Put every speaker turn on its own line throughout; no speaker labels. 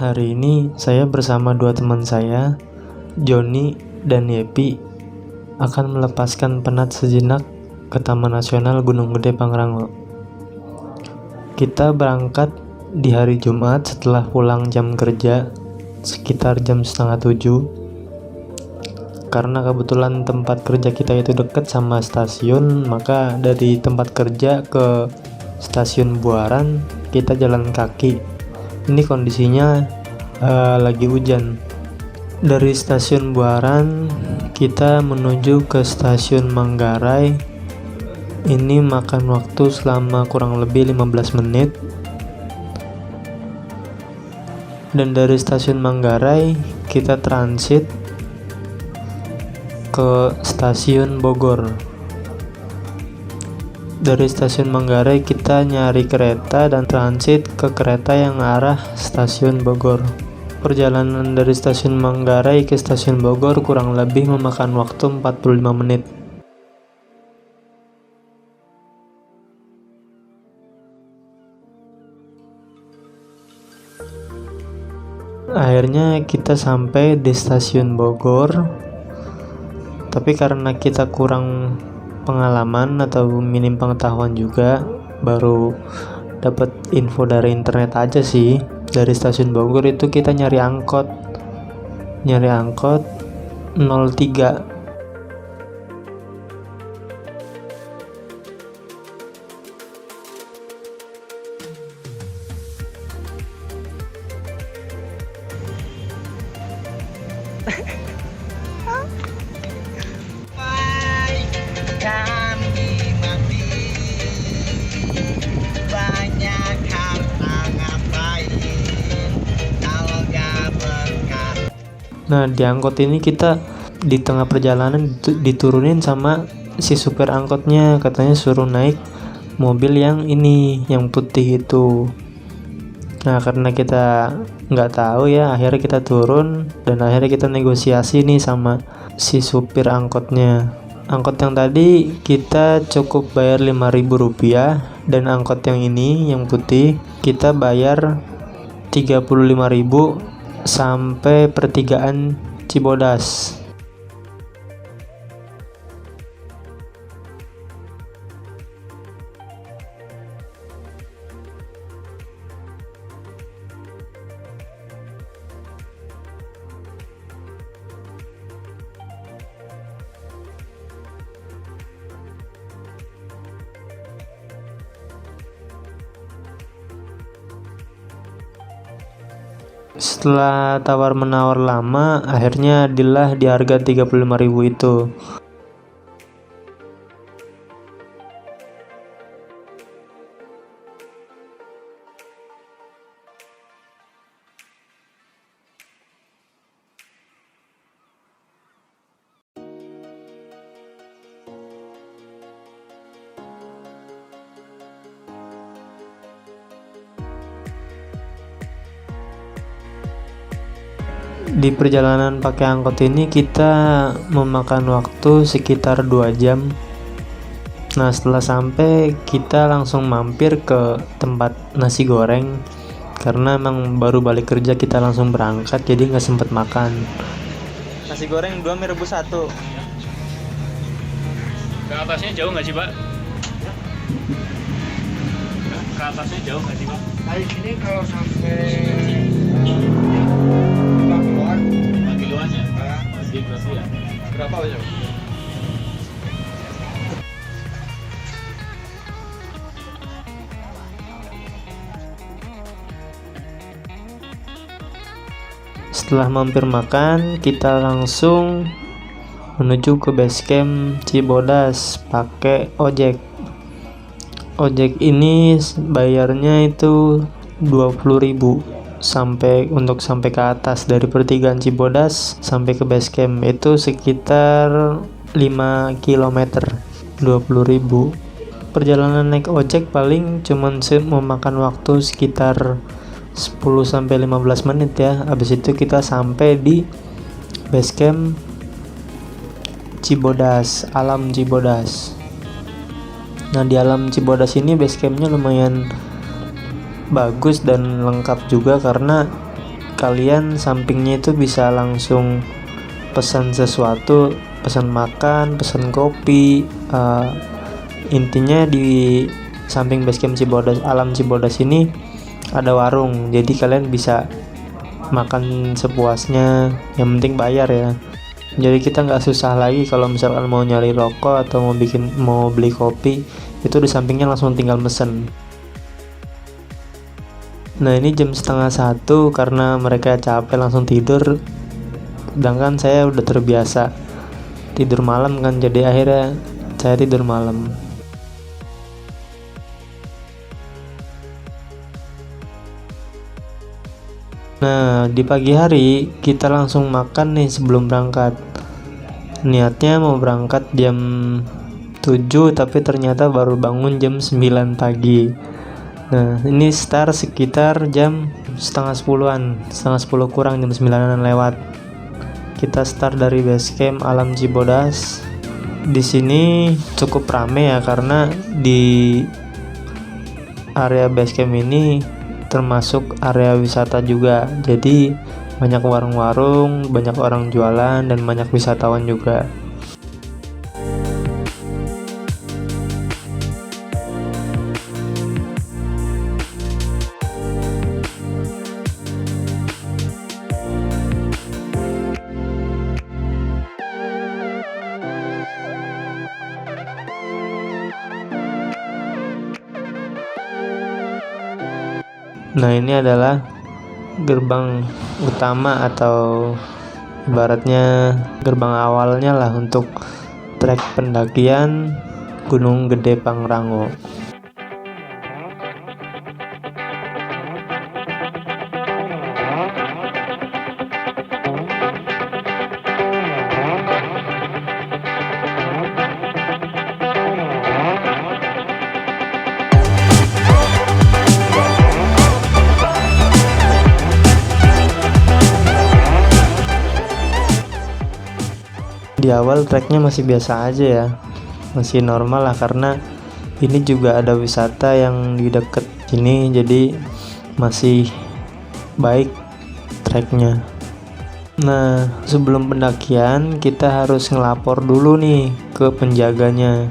Hari ini saya bersama dua teman saya, Joni dan Yepi, akan melepaskan penat sejenak ke Taman Nasional Gunung Gede Pangrango. Kita berangkat di hari Jumat setelah pulang jam kerja sekitar jam 6:30. Karena kebetulan tempat kerja kita itu dekat sama stasiun, maka dari tempat kerja ke stasiun Buaran kita jalan kaki. Ini kondisinya lagi hujan. Dari stasiun Buaran kita menuju ke stasiun Manggarai. Ini makan waktu selama kurang lebih 15 menit. Dan dari stasiun Manggarai kita transit ke stasiun Bogor. Dari stasiun Manggarai kita nyari kereta dan transit ke kereta yang arah stasiun Bogor. Perjalanan dari stasiun Manggarai ke stasiun Bogor kurang lebih memakan waktu 45 menit. Akhirnya kita sampai di stasiun Bogor. Tapi karena kita kurang pengalaman atau minim pengetahuan juga, baru dapat info dari internet aja sih. Dari stasiun Bogor itu kita nyari angkot 03.
Kami mati banyak harta ngapain kalau gak berkah.
Nah, di angkot ini kita di tengah perjalanan diturunin sama si supir angkotnya, katanya suruh naik mobil yang ini, yang putih itu. Nah, karena kita nggak tahu ya, akhirnya kita turun dan akhirnya kita negosiasi nih sama si supir angkotnya. Angkot yang tadi kita cukup bayar Rp5.000 dan angkot yang ini, yang putih, kita bayar Rp35.000 sampai pertigaan Cibodas. Setelah tawar-menawar lama, akhirnya deal di harga Rp35.000 itu. Di perjalanan pakai angkot ini kita memakan waktu sekitar 2 jam. Nah, setelah sampai kita langsung mampir ke tempat nasi goreng. Karena emang baru balik kerja kita langsung berangkat, jadi nggak sempet makan.
Nasi goreng 2 mie rebus 1.
Ke atasnya jauh nggak sih, Pak? Ke atasnya jauh nggak sih, Pak?
Dari sini kalau sampai
Kiloannya? Masih berapa ya?
Berapa aja?
Setelah mampir makan, kita langsung menuju ke base camp Cibodas pakai ojek. Ojek ini bayarnya itu 20.000 sampai ke atas. Dari pertigaan Cibodas sampai ke base camp itu sekitar 5 km, 20.000. Perjalanan naik ojek paling cuman memakan waktu sekitar 10-15 menit ya. Habis itu kita sampai di base camp Cibodas, Alam Cibodas. Nah, di Alam Cibodas ini base campnya lumayan bagus dan lengkap juga karena kalian sampingnya itu bisa langsung pesan sesuatu, pesan makan, pesan kopi. Intinya di samping basecamp Cibodas, Alam Cibodas ini ada warung, jadi kalian bisa makan sepuasnya, yang penting bayar ya. Jadi kita nggak susah lagi kalau misalkan mau nyari rokok atau mau beli kopi, itu di sampingnya langsung tinggal mesen. Nah ini jam 12:30 karena mereka capek langsung tidur, sedangkan saya udah terbiasa tidur malam kan, jadi akhirnya saya tidur malam. Nah di pagi hari kita langsung makan nih sebelum berangkat. Niatnya mau berangkat jam 7 tapi ternyata baru bangun jam 9 pagi. Nah ini start sekitar jam setengah 10 kurang, jam 9-an lewat. Kita start dari basecamp Alam Cibodas. Di sini cukup rame ya, karena di area basecamp ini termasuk area wisata juga. Jadi banyak warung-warung, banyak orang jualan, dan banyak wisatawan juga. Nah ini adalah gerbang utama atau ibaratnya gerbang awalnya lah untuk trek pendakian Gunung Gede Pangrango. Di awal treknya masih biasa aja ya, masih normal lah, karena ini juga ada wisata yang di deket sini, jadi masih baik treknya. Nah sebelum pendakian kita harus ngelapor dulu nih ke penjaganya.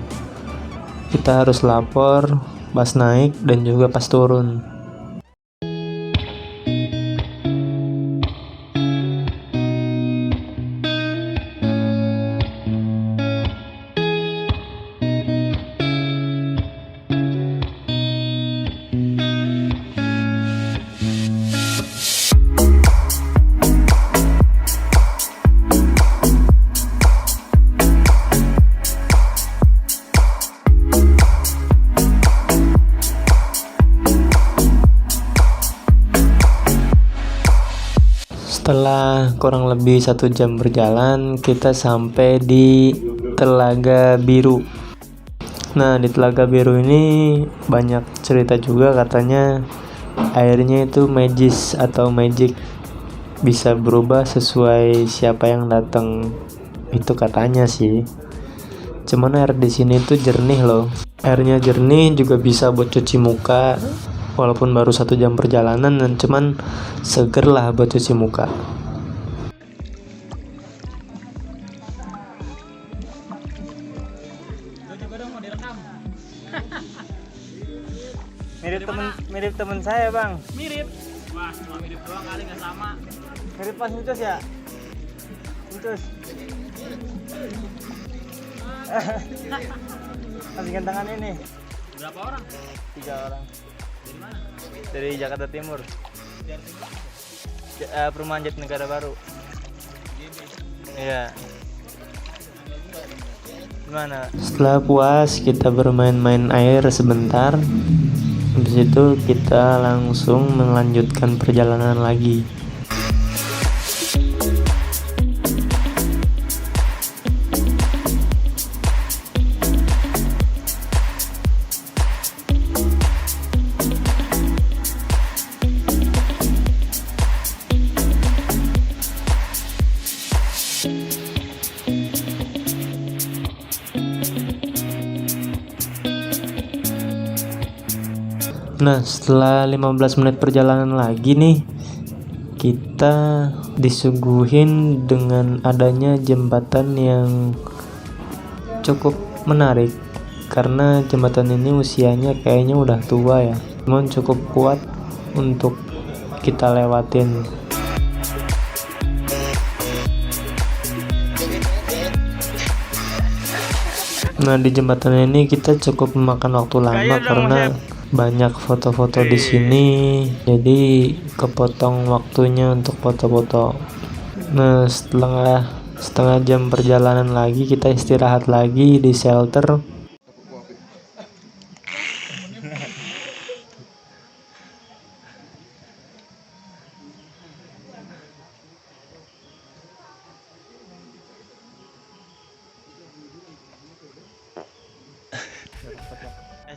Kita harus lapor pas naik dan juga pas turun. Setelah kurang lebih 1 jam berjalan, kita sampai di Telaga Biru. Nah di Telaga Biru ini banyak cerita juga, katanya airnya itu magis atau magic, bisa berubah sesuai siapa yang datang, itu katanya sih. Cuman air di sini tuh jernih loh, airnya jernih, juga bisa buat cuci muka. Walaupun baru 1 jam perjalanan, dan cuman seger lah buat cuci muka.
Mirip temen saya bang.
Mirip. Wah, cuma mirip doang kali, nggak sama.
Mirip pas Ucus ya. Ucus. Masih gantengan ini.
Berapa orang?
3 orang.
Dari mana?
Dari Jakarta Timur. Perumahan Jatinegara Baru. Iya. Gimana? Setelah puas kita bermain-main air sebentar. Habis itu kita langsung melanjutkan perjalanan lagi. Nah setelah 15 menit perjalanan lagi nih,
kita disuguhin dengan adanya jembatan yang cukup menarik, karena jembatan ini usianya kayaknya udah tua ya, cuman cukup kuat untuk kita lewatin. Nah, di jembatan ini kita cukup memakan waktu lama karena banyak foto-foto di sini, jadi kepotong waktunya untuk foto-foto. Nah, setelah setengah jam perjalanan lagi, kita istirahat lagi di shelter.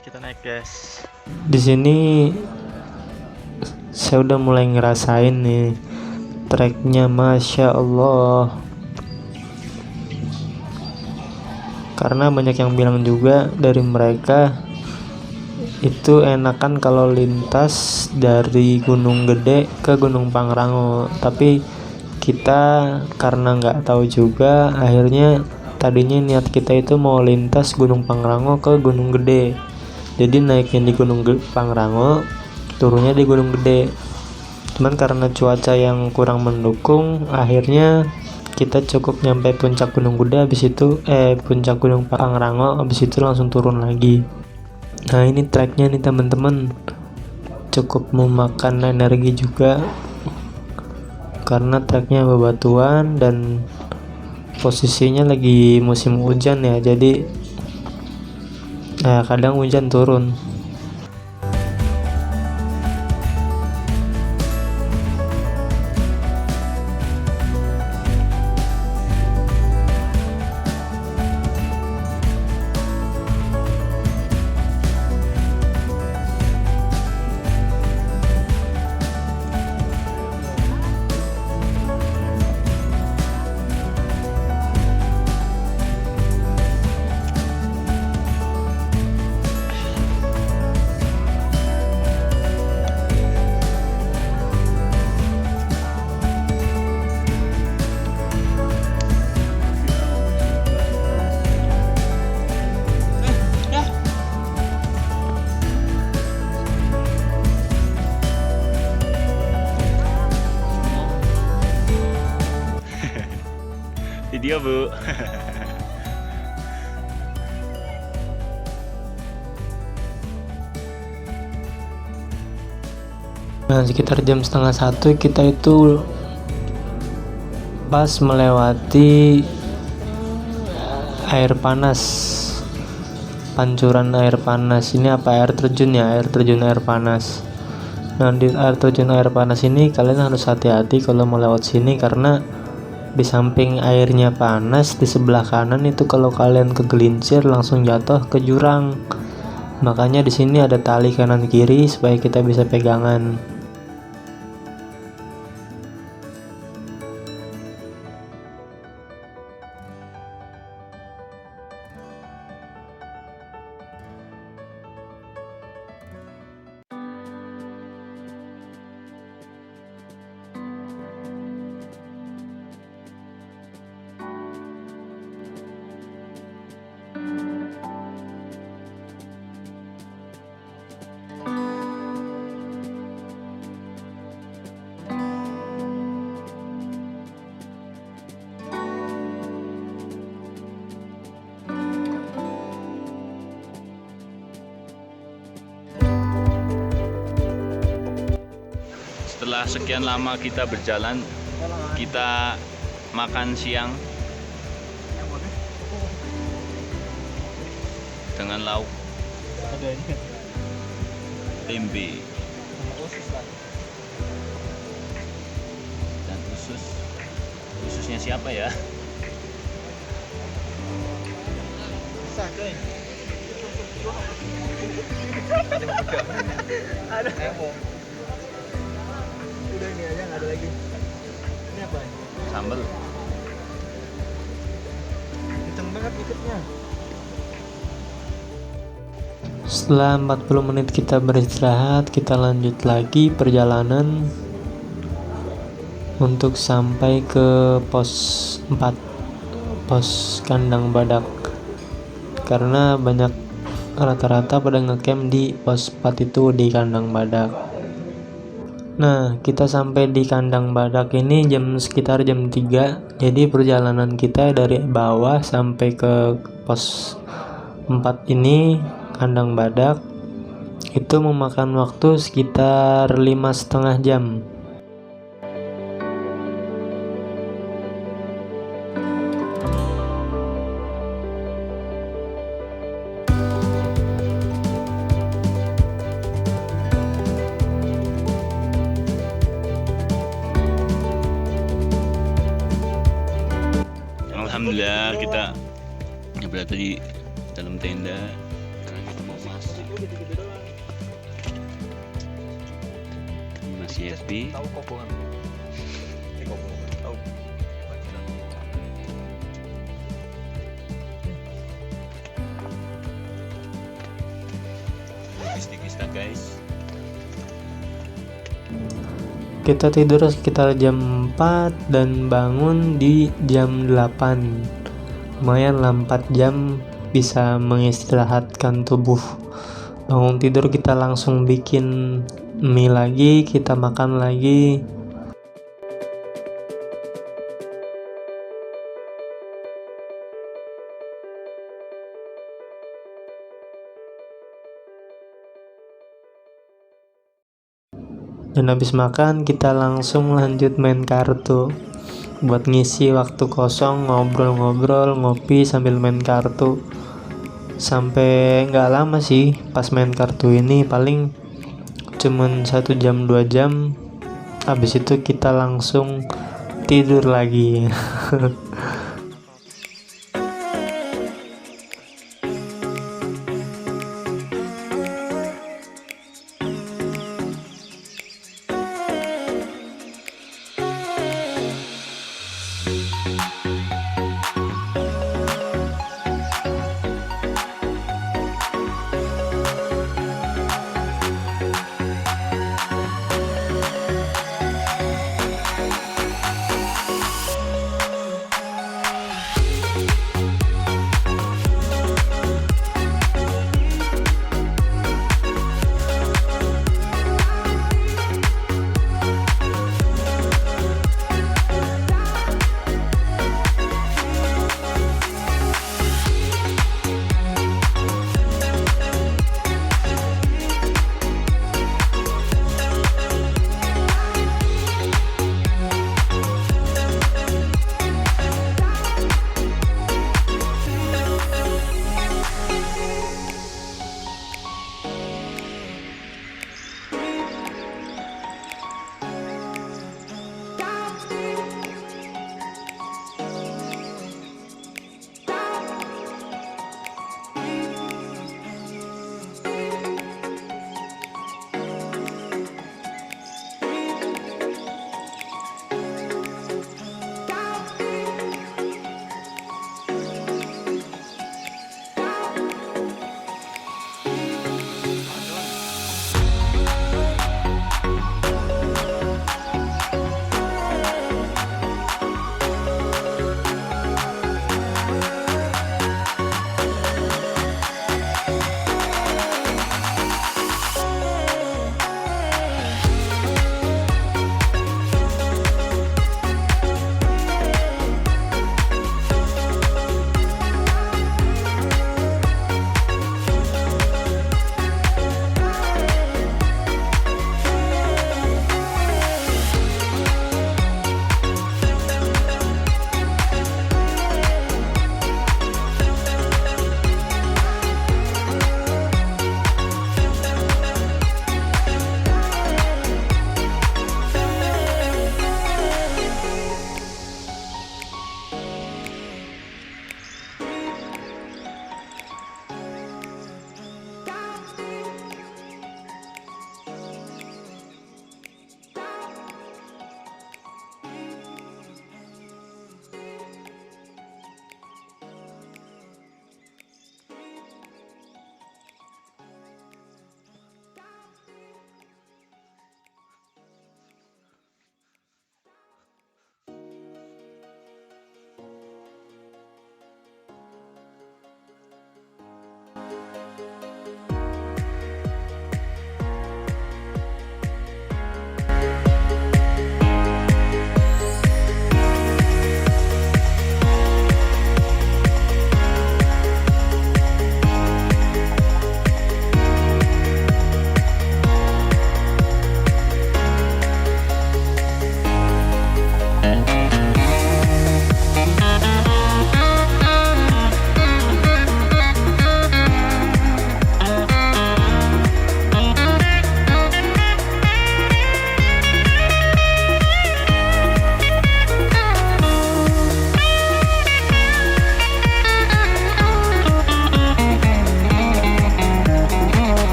Kita naik guys.
Di sini saya udah mulai ngerasain nih treknya, masya Allah. Karena banyak yang bilang juga dari mereka itu enakan kalau lintas dari Gunung Gede ke Gunung Pangrango, tapi kita karena nggak tahu juga, akhirnya tadinya niat kita itu mau lintas Gunung Pangrango ke Gunung Gede. Jadi naiknya di Gunung Pangrango, turunnya di Gunung Gede. Cuman karena cuaca yang kurang mendukung, akhirnya kita cukup nyampe puncak Gunung Gede, puncak Gunung Pangrango, habis itu langsung turun lagi. Nah, ini treknya nih teman-teman, cukup memakan energi juga karena treknya bebatuan dan posisinya lagi musim hujan ya, jadi kadang hujan turun.
Video bu.
Nah, sekitar jam setengah 1 kita itu pas melewati air panas, pancuran air panas. Ini apa, air terjun ya, air terjun air panas. Nah, di air terjun air panas ini kalian harus hati-hati kalau mau lewat sini, karena di samping airnya panas, di sebelah kanan itu kalau kalian kegelincir langsung jatuh ke jurang. Makanya di sini ada tali kanan kiri supaya kita bisa pegangan.
Setelah sekian lama kita berjalan, kita makan siang dengan lauk tempe dan ususnya siapa ya?
Ada. Udah ini aja, nggak ada lagi. Ini apa?
Sambal.
Kenceng banget ikutnya.
Setelah 40 menit kita beristirahat, kita lanjut lagi perjalanan. untuk sampai ke pos 4, pos kandang badak, karena banyak rata-rata pada ngecamp di pos 4 itu di kandang badak. Nah, kita sampai di kandang badak ini sekitar jam 3. Jadi perjalanan kita dari bawah sampai ke pos 4 ini, kandang badak, itu memakan waktu sekitar 5,5 jam.
Alhamdulillah kita berada di dalam tenda karena kita mau masak. Ini masih SB.
Tahu kopungan. Kopungan. Tahu.
Kista guys.
Kita tidur sekitar jam 4 dan bangun di jam 8. Lumayan lah, 4 jam bisa mengistirahatkan tubuh. Bangun tidur kita langsung bikin mie lagi, kita makan lagi. Dan habis makan kita langsung lanjut main kartu buat ngisi waktu kosong, ngobrol-ngobrol, ngopi sambil main kartu. Sampai nggak lama sih pas main kartu ini, paling cuman 1 jam 2 jam. Habis itu kita langsung tidur lagi.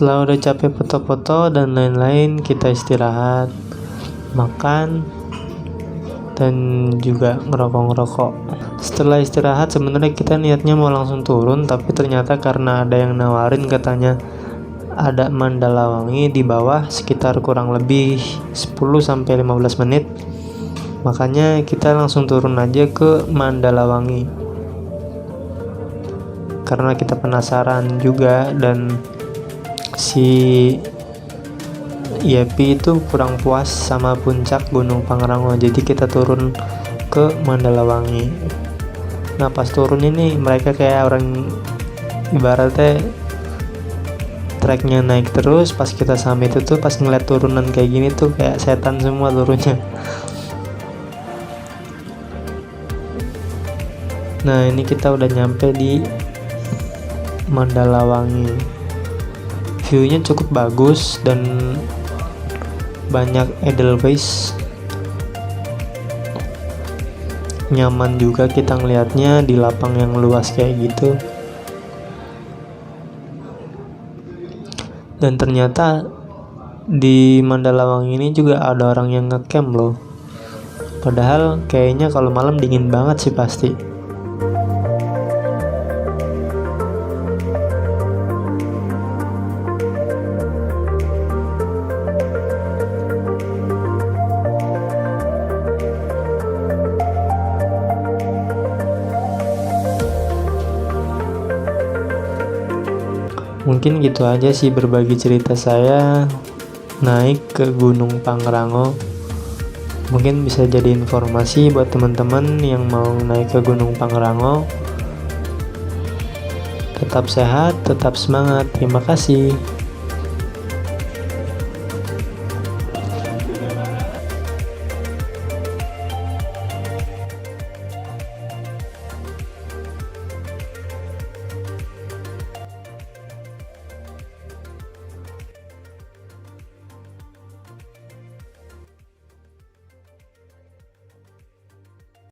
Setelah udah capek foto-foto dan lain-lain, kita istirahat, makan, dan juga ngerokok-ngerokok. Setelah istirahat sebenarnya kita niatnya mau langsung turun, tapi ternyata karena ada yang nawarin, katanya ada Mandalawangi di bawah sekitar kurang lebih 10-15 menit. Makanya kita langsung turun aja ke Mandalawangi karena kita penasaran juga, dan si Yepi itu kurang puas sama puncak Gunung Pangrango, jadi kita turun ke Mandalawangi. Nah pas turun ini mereka kayak orang, ibaratnya treknya naik terus, pas kita sampai itu tuh pas ngeliat turunan kayak gini tuh kayak setan semua turunnya. Nah ini kita udah nyampe di Mandalawangi. View-nya cukup bagus dan banyak edelweiss. Nyaman juga kita ngelihatnya di lapang yang luas kayak gitu. Dan ternyata di Mandalawangi ini juga ada orang yang ngecamp loh. Padahal kayaknya kalau malam dingin banget sih pasti. Mungkin gitu aja sih berbagi cerita saya naik ke Gunung Pangrango. Mungkin bisa jadi informasi buat teman-teman yang mau naik ke Gunung Pangrango. Tetap sehat, tetap semangat. Terima kasih.